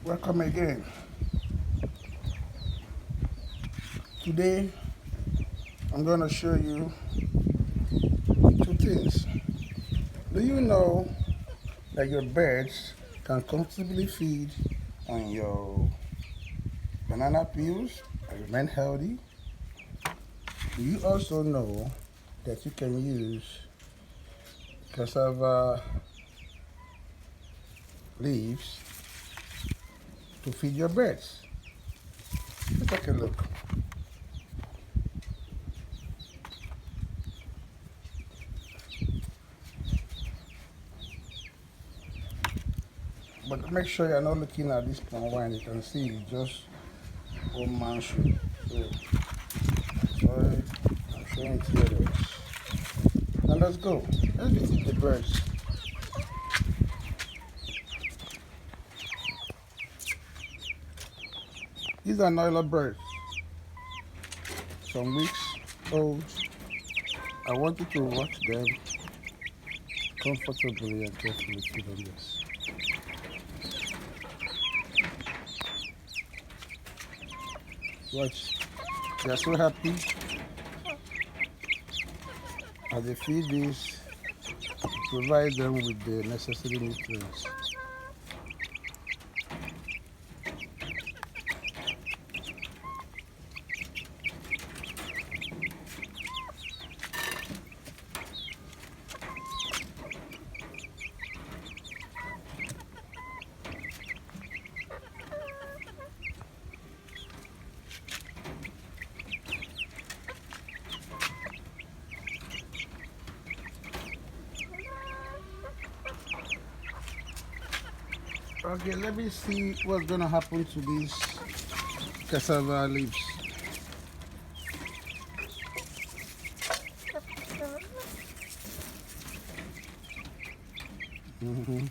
Welcome again. Today I'm going to show you two things. Do you know that your birds can comfortably feed on your banana peels and remain healthy? Do you also know that you can use cassava leaves to feed your birds? Let's take a look. But make sure you're not looking at this palm wine. You can see it's just one man shoe. So, sorry, I'm showing it here. Now let's go. Let's visit the birds. These are Noila birds. Some weeks old. I want you to watch them comfortably and carefully feed on this. Watch. They are so happy as they feed this, provide them with the necessary nutrients. Okay, let me see what's gonna happen to these cassava leaves. Mm-hmm.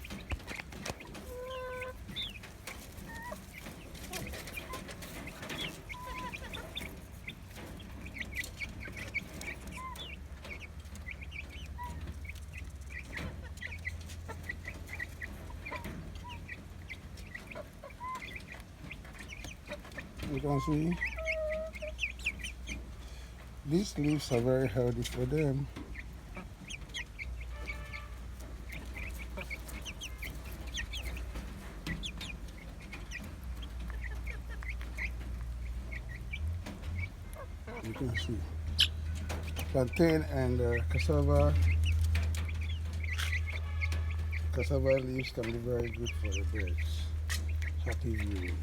You can see these leaves are very healthy for them. You can see plantain and cassava leaves can be very good for the birds. Happy viewing.